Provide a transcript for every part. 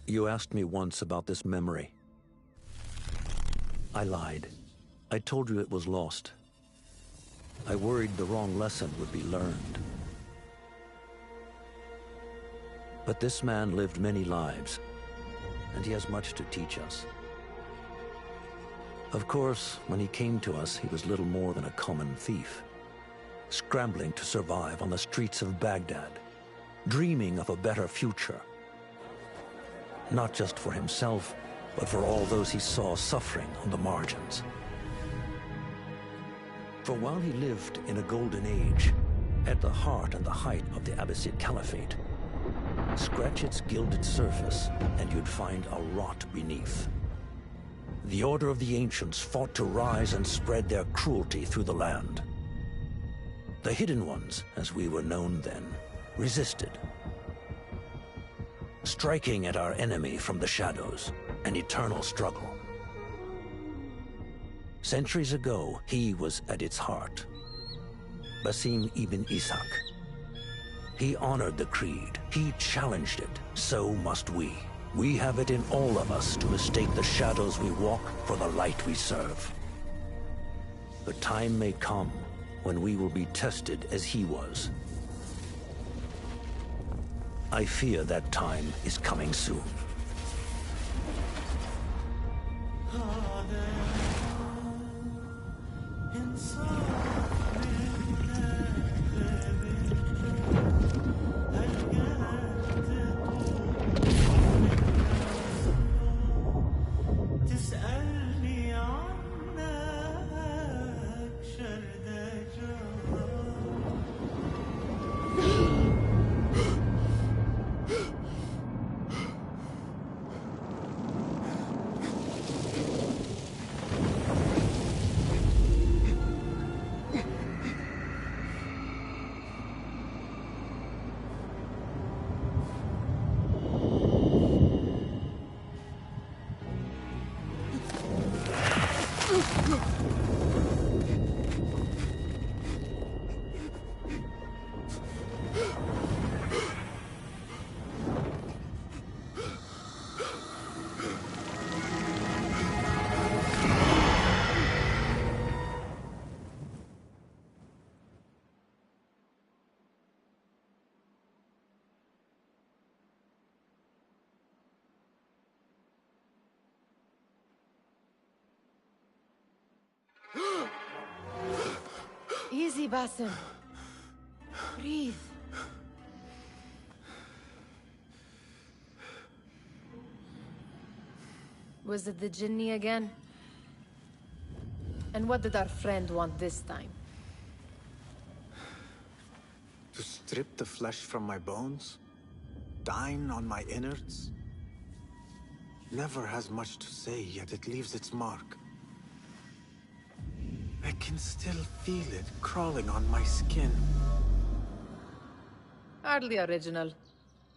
You asked me once about this memory. I lied. I told you it was lost. I worried the wrong lesson would be learned. But this man lived many lives, and he has much to teach us. Of course, when he came to us, he was little more than a common thief, scrambling to survive on the streets of Baghdad, dreaming of a better future. Not just for himself, but for all those he saw suffering on the margins. For while he lived in a golden age, at the heart and the height of the Abbasid Caliphate, scratch its gilded surface and you'd find a rot beneath. The Order of the Ancients fought to rise and spread their cruelty through the land. The Hidden Ones, as we were known then, resisted, striking at our enemy from the shadows, an eternal struggle. Centuries ago, he was at its heart, Basim ibn Ishaq. He honored the creed, he challenged it, so must we. We have it in all of us to mistake the shadows we walk for the light we serve. The time may come when we will be tested as he was. I fear that time is coming soon. Easy, Basim. Breathe. Was it the Jinni again? And what did our friend want this time? To strip the flesh from my bones? Dine on my innards? Never has much to say, yet it leaves its mark. I can still feel it crawling on my skin. Hardly original.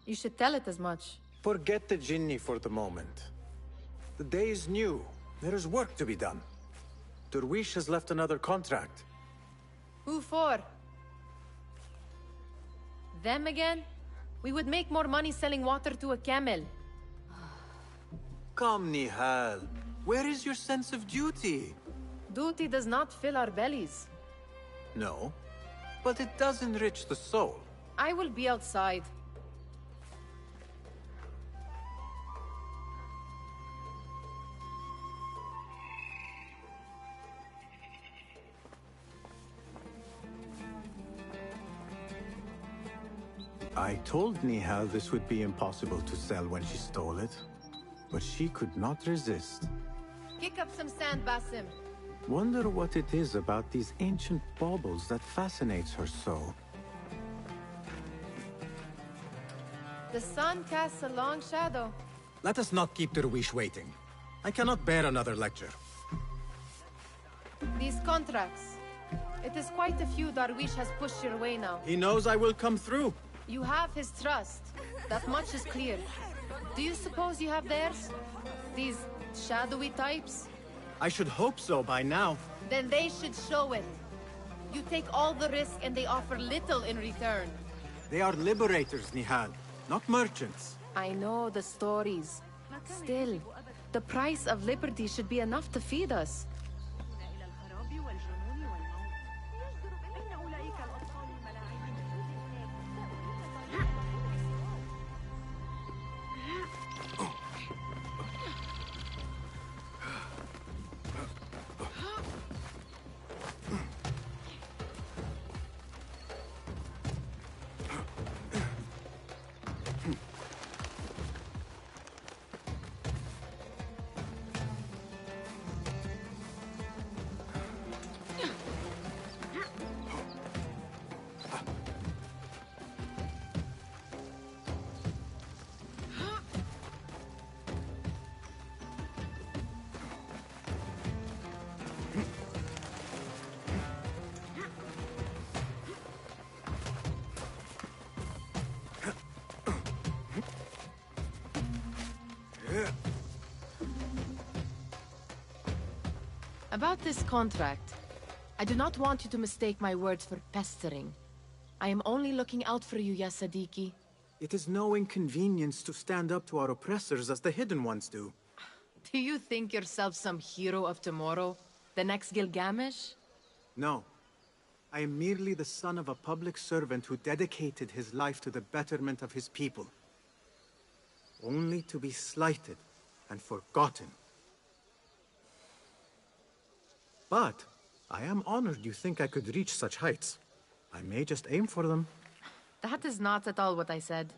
You should tell it as much. Forget the Jinni for the moment. The day is new. There is work to be done. Derwish has left another contract. Who for? Them again? We would make more money selling water to a camel. Come, Nihal. Where is your sense of duty? Duty does not fill our bellies. No, but it does enrich the soul. I will be outside. I told Nihal this would be impossible to sell when she stole it, but she could not resist. Kick up some sand, Basim. Wonder what it is about these ancient baubles that fascinates her so. The sun casts a long shadow. Let us not keep Derwish waiting. I cannot bear another lecture. These contracts. It is quite a few Darwish has pushed your way now. He knows I will come through. You have his trust. That much is clear. Do you suppose you have theirs? These shadowy types? I should hope so by now. Then they should show it. You take all the risk and they offer little in return. They are liberators, Nihal, not merchants. I know the stories. Still, the price of liberty should be enough to feed us. About this contract, I do not want you to mistake my words for pestering. I am only looking out for you, ya Sadiki. It is no inconvenience to stand up to our oppressors as the Hidden Ones do. Do you think yourself some hero of tomorrow? The next Gilgamesh? No. I am merely the son of a public servant who dedicated his life to the betterment of his people. Only to be slighted and forgotten. But I am honored you think I could reach such heights. I may just aim for them. That is not at all what I said.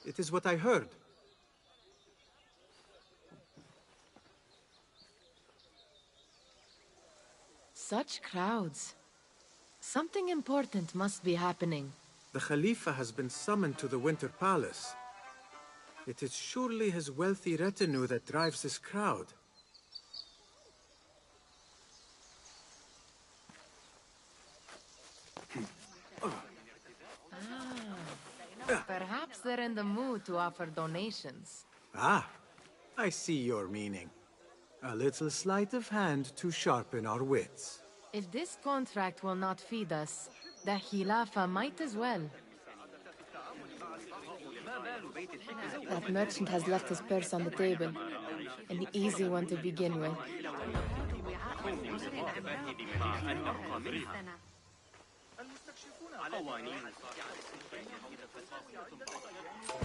It is what I heard. Such crowds. Something important must be happening. The Khalifa has been summoned to the Winter Palace. It is surely his wealthy retinue that drives this crowd. Perhaps they're in the mood to offer donations. Ah, I see your meaning. A little sleight of hand to sharpen our wits. If this contract will not feed us, the Khilafa might as well. That merchant has left his purse on the table. An easy one to begin with.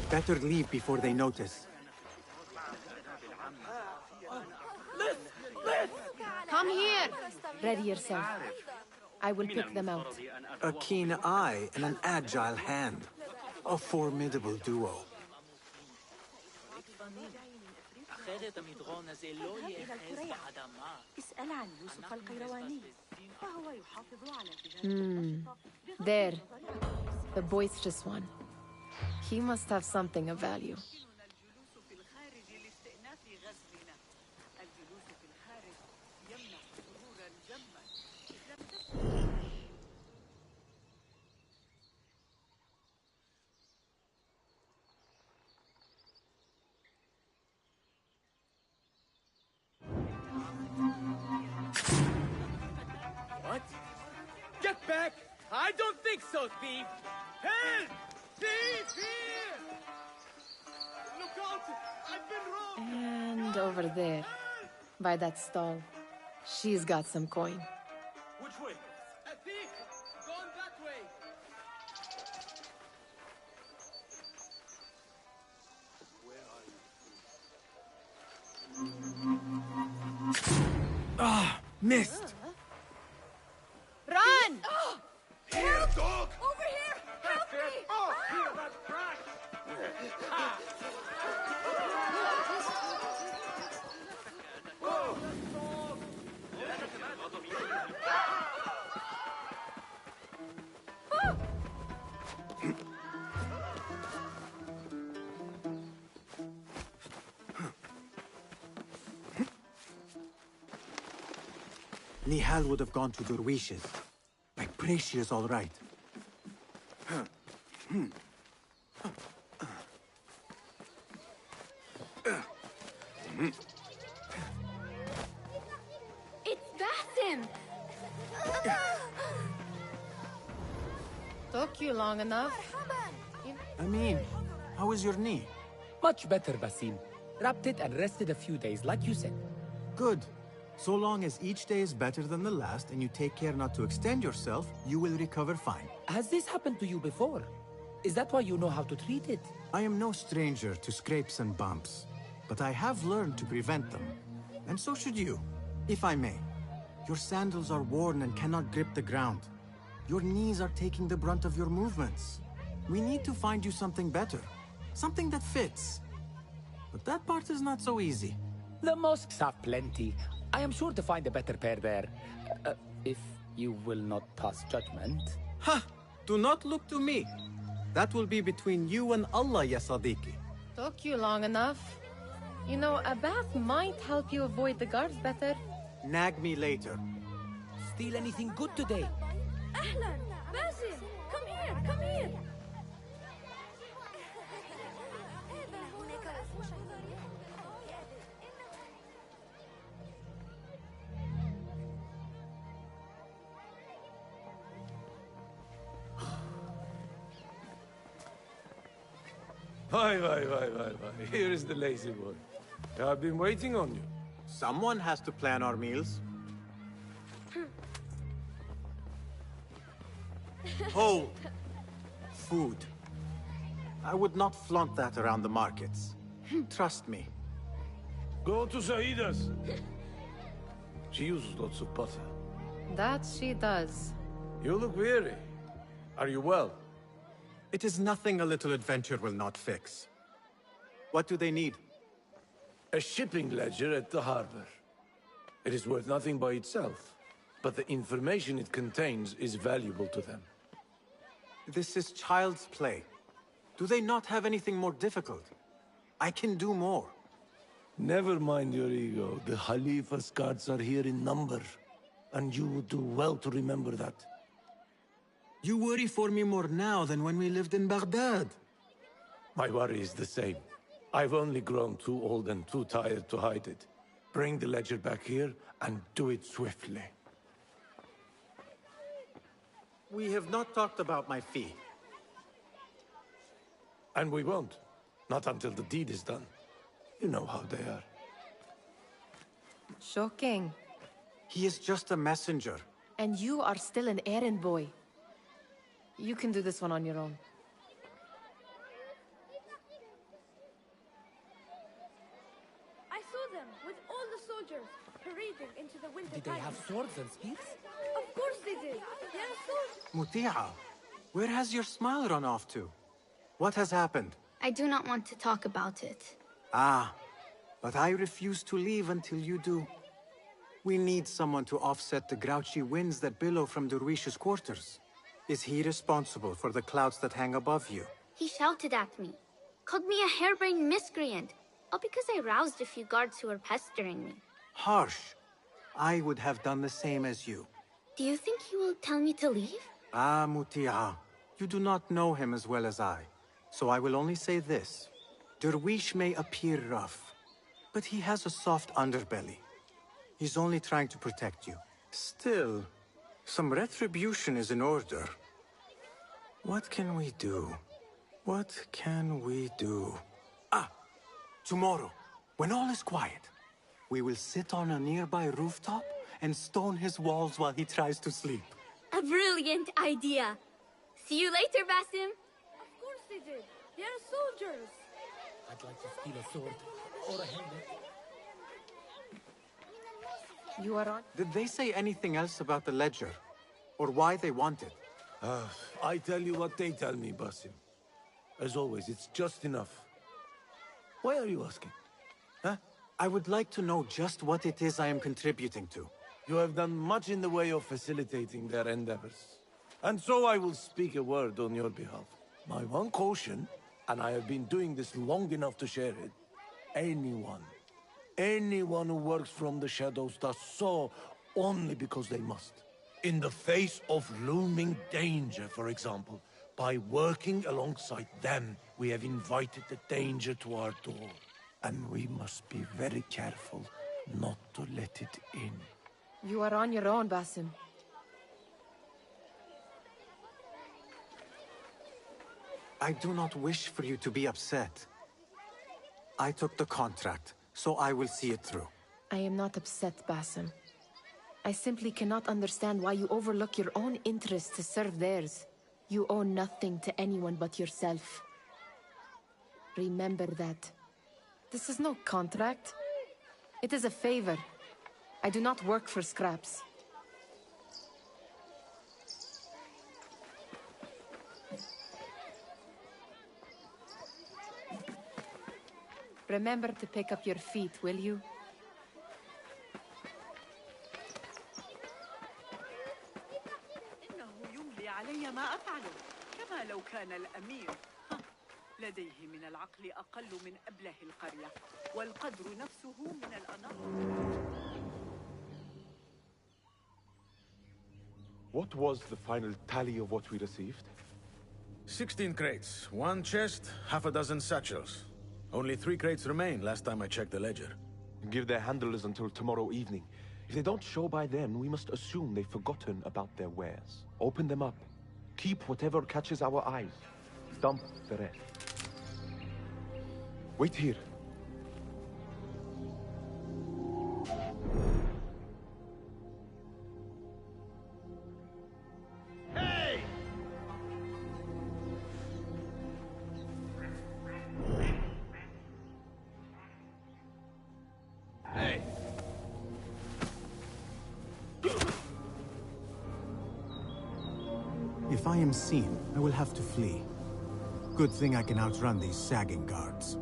Better leave before they notice. Come here! Ready yourself. I will pick them out. A keen eye and an agile hand. A formidable duo. There. The boisterous one. He must have something of value. What? Get back! I don't think so, thief! Help! Thief here! Look out! I've been robbed! And over there, by that stall, she's got some coin. Which way? A thief! Going that way! Ah, missed! Run! Here, dog! Over here! Help me! Oh, here, that trash! Nihal would have gone to Derwishes. I pray she is all right. It's Basim! Took you long enough. I mean, how is your knee? Much better, Basim. Wrapped it and rested a few days, like you said. Good. So long as each day is better than the last and you take care not to extend yourself, you will recover fine. Has this happened to you before? Is that why you know how to treat it? I am no stranger to scrapes and bumps, but I have learned to prevent them. And so should you, if I may. Your sandals are worn and cannot grip the ground. Your knees are taking the brunt of your movements. We need to find you something better. Something that fits. But that part is not so easy. The mosques have plenty. I am sure to find a better pair there. If you will not pass judgment. Ha! Do not look to me. That will be between you and Allah, ya Sadiqi. Took you long enough. You know, a bath might help you avoid the guards better. Nag me later. Steal anything good today? Ahlan! Basim! Come here! Come here! Why. Here is the lazy boy. I've been waiting on you. Someone has to plan our meals. Hold. Food. I would not flaunt that around the markets. Trust me. Go to Saida's. She uses lots of butter. That she does. You look weary. Are you well? It is nothing a little adventure will not fix. What do they need? A shipping ledger at the harbor. It is worth nothing by itself, but the information it contains is valuable to them. This is child's play. Do they not have anything more difficult? I can do more. Never mind your ego. The Khalifa's guards are here in number, and you would do well to remember that. You worry for me more now than when we lived in Baghdad. My worry is the same. I've only grown too old and too tired to hide it. Bring the ledger back here, and do it swiftly. We have not talked about my fee. And we won't. Not until the deed is done. You know how they are. Shocking. He is just a messenger. And you are still an errand boy. You can do this one on your own. I saw them with all the soldiers parading into the winter Did they have palace. swords and spears? Of course they did. They're soldiers. Muti'a, where has your smile run off to? What has happened? I do not want to talk about it. Ah, but I refuse to leave until you do. We need someone to offset the grouchy winds that billow from Derwish's quarters. Is he responsible for the clouds that hang above you? He shouted at me, called me a harebrained miscreant, all because I roused a few guards who were pestering me. Harsh. I would have done the same as you. Do you think he will tell me to leave? Ah, Muti'a, you do not know him as well as I. So I will only say this. Derwish may appear rough, but he has a soft underbelly. He's only trying to protect you. Still, some retribution is in order. What can we do? What can we do? Ah! Tomorrow, when all is quiet, we will sit on a nearby rooftop and stone his walls while he tries to sleep. A brilliant idea. See you later, Basim. Of course they did. They're soldiers. I'd like to steal a sword or a helmet. You are on. Did they say anything else about the ledger? Or why they want it? I tell you what they tell me, Basim. As always, it's just enough. Why are you asking? Huh? I would like to know just what it is I am contributing to. You have done much in the way of facilitating their endeavors. And so I will speak a word on your behalf. My one caution, and I have been doing this long enough to share it, anyone who works from the shadows does so only because they must. In the face of looming danger, for example, by working alongside them, we have invited the danger to our door. And we must be very careful not to let it in. You are on your own, Basim. I do not wish for you to be upset. I took the contract, so I will see it through. I am not upset, Basim. I simply cannot understand why you overlook your own interests to serve theirs. You owe nothing to anyone but yourself. Remember that. This is no contract. It is a favor. I do not work for scraps. Remember to pick up your feet, will you? إنه يملي علي ما أفعله كما لو كان الأمير لديه من العقل أقل من أبله القرية والقدر نفسه من الأناقة. What was the final tally of what we received? 16 crates, 1 chest, half a dozen satchels. Only 3 crates remain last time I checked the ledger. Give their handlers until tomorrow evening. If they don't show by then, we must assume they've forgotten about their wares. Open them up. Keep whatever catches our eyes. Dump the rest. Wait here. If I am seen, I will have to flee. Good thing I can outrun these sagging guards.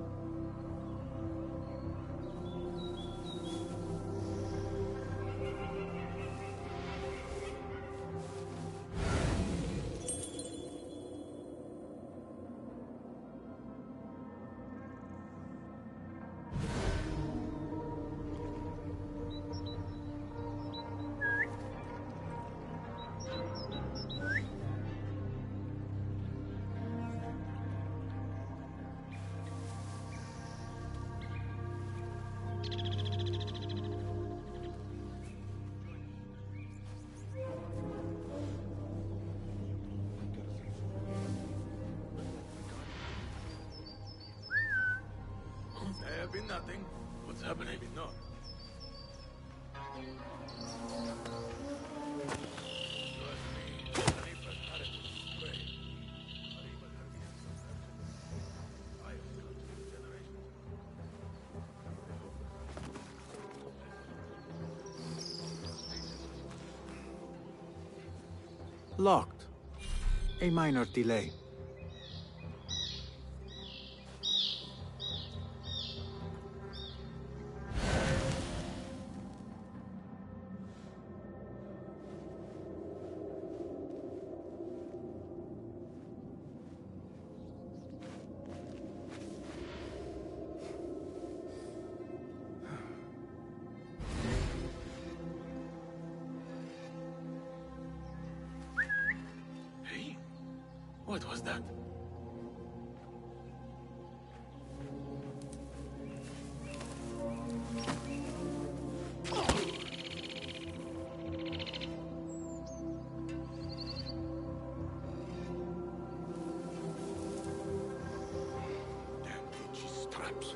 There be nothing. What's happening? No. Locked. A minor delay. Hey, what was that? Damn itchy straps.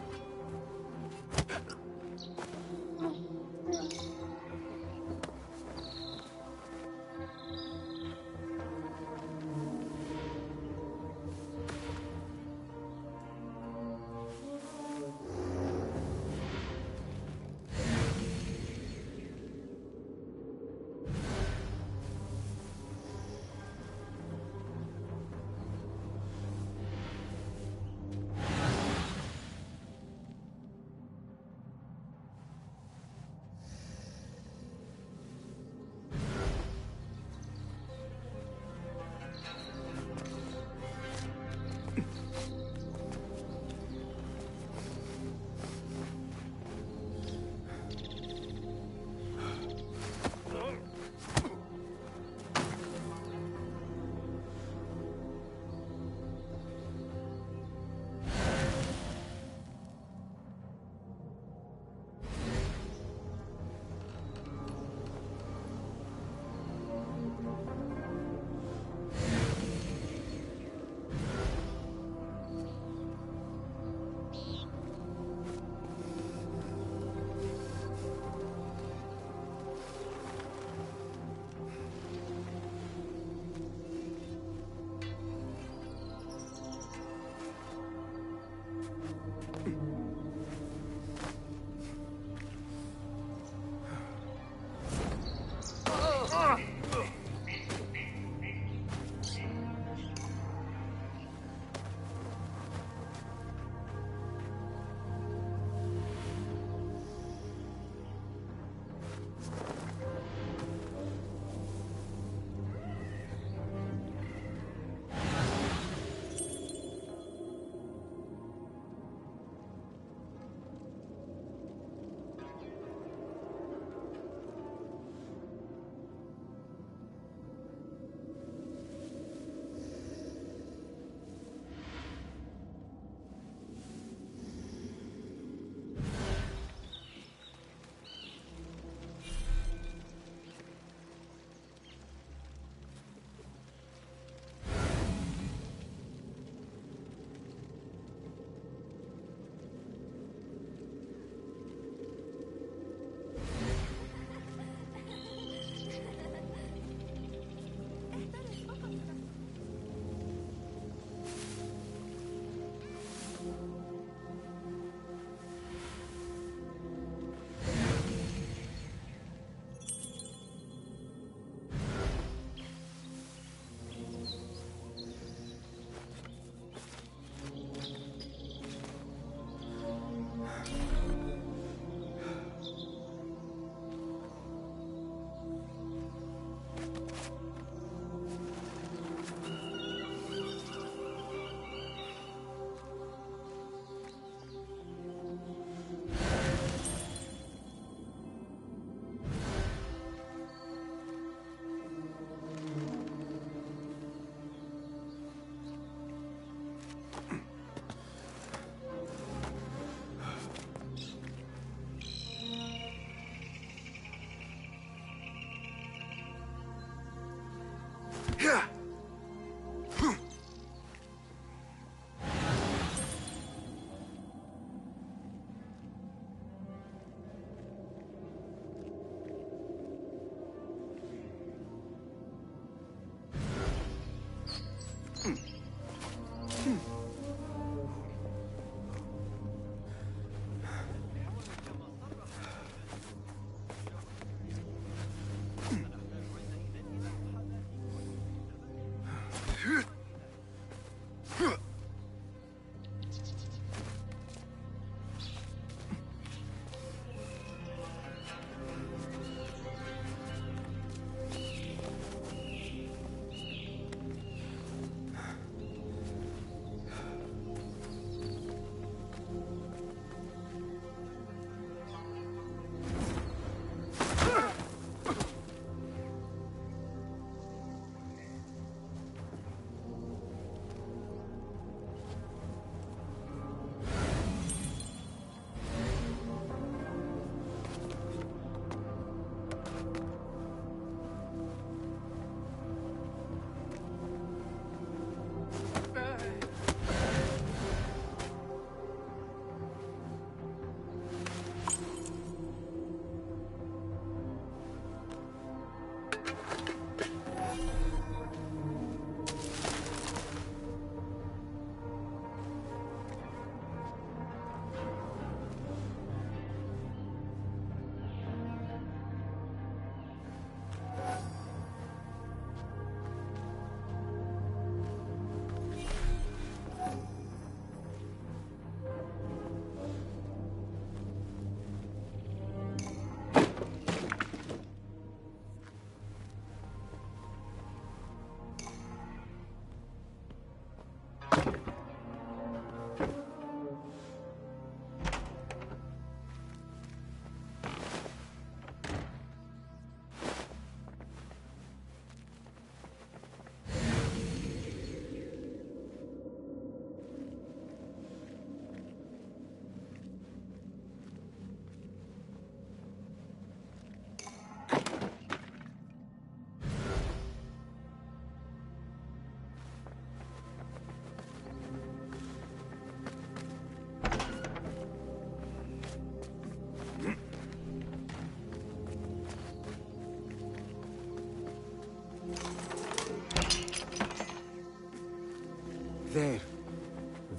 There.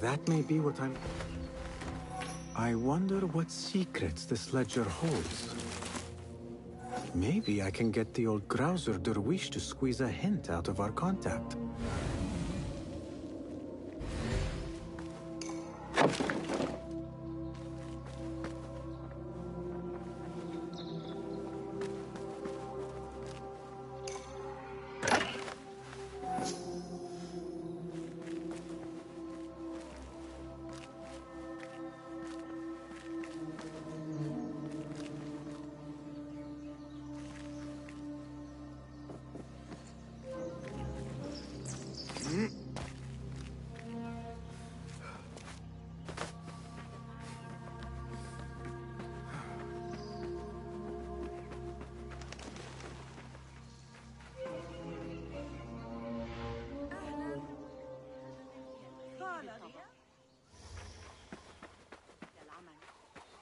That may be what I'm... I wonder what secrets this ledger holds. Maybe I can get the old grouser Derwish to squeeze a hint out of our contact.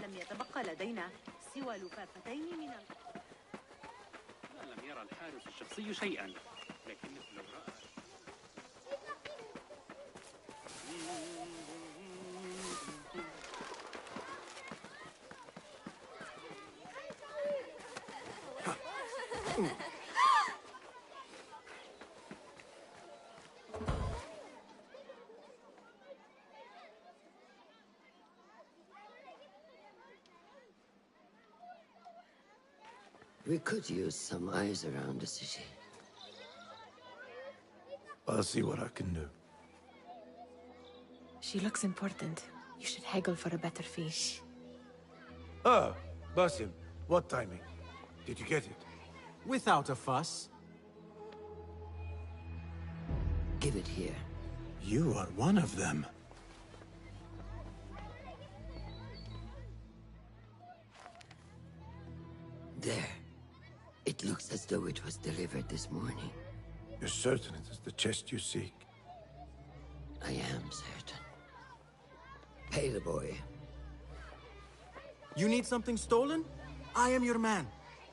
لم يتبقى لدينا سوى لفافتين من لم يرى الحارس الشخصي شيئا لكنه لو رأى We could use some eyes around the city. I'll see what I can do. She looks important. You should haggle for a better fee. Ah, Basim, what timing? Did you get it? Without a fuss. Give it here. You are one of them. There. It looks as though it was delivered this morning. You're certain it is the chest you seek? I am certain. Pay the boy. You need something stolen? I am your man.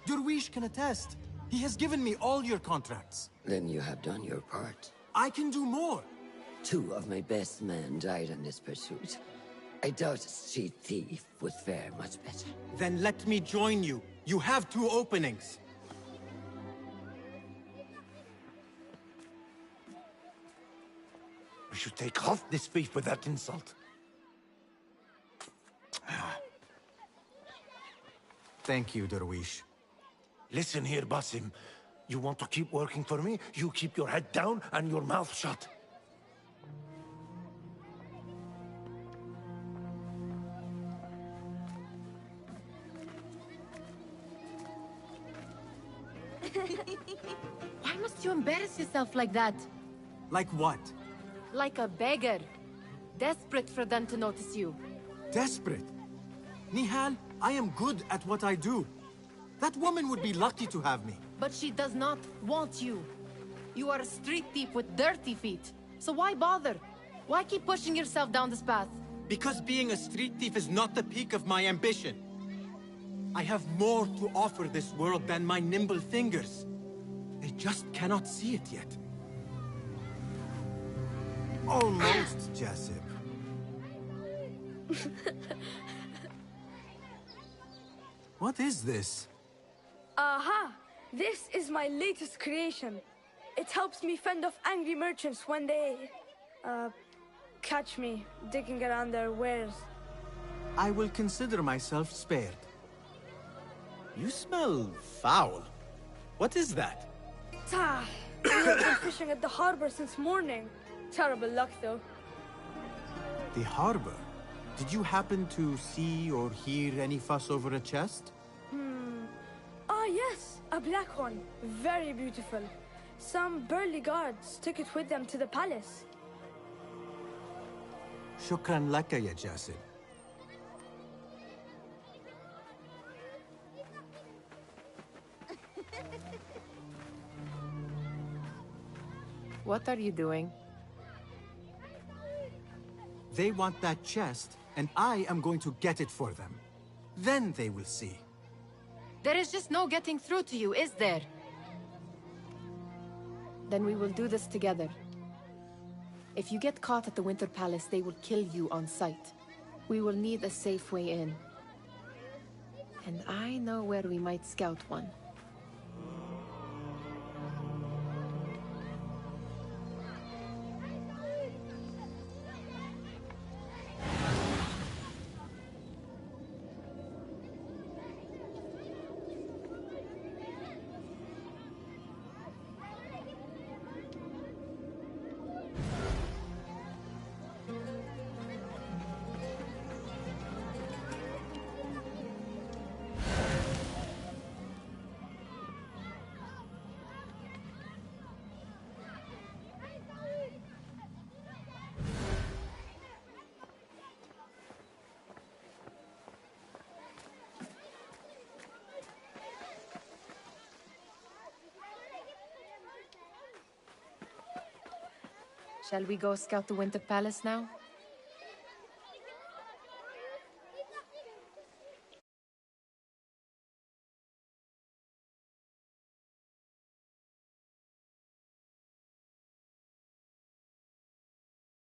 Derwish can attest. He has given me all your contracts. Then you have done your part. I can do more. 2 of my best men died in this pursuit. I doubt a street thief would fare much better. Then let me join you. You have 2 openings. We should take off this beef with that insult. Thank you, Derwish. Listen here, Basim. You want to keep working for me? You keep your head down and your mouth shut. Why must you embarrass yourself like that? Like what? Like a beggar. Desperate for them to notice you. Desperate? Nihal, I am good at what I do. That woman would be lucky to have me. But she does not want you. You are a street thief with dirty feet. So why bother? Why keep pushing yourself down this path? Because being a street thief is not the peak of my ambition. I have more to offer this world than my nimble fingers. They just cannot see it yet. Almost, Jessup. What is this? Aha! This is my latest creation. It helps me fend off angry merchants when they... catch me digging around their wares. I will consider myself spared. You smell foul. What is that? Tah! We have been fishing at the harbor since morning. Terrible luck, though. The harbor? Did you happen to see or hear any fuss over a chest? Ah, yes, a black one. Very beautiful. Some burly guards took it with them to the palace. Shukran laka ya Jasib. What are you doing? They want that chest, and I am going to get it for them. Then they will see. There is just no getting through to you, is there? Then we will do this together. If you get caught at the Winter Palace, they will kill you on sight. We will need a safe way in. And I know where we might scout one. Shall we go scout the Winter Palace now?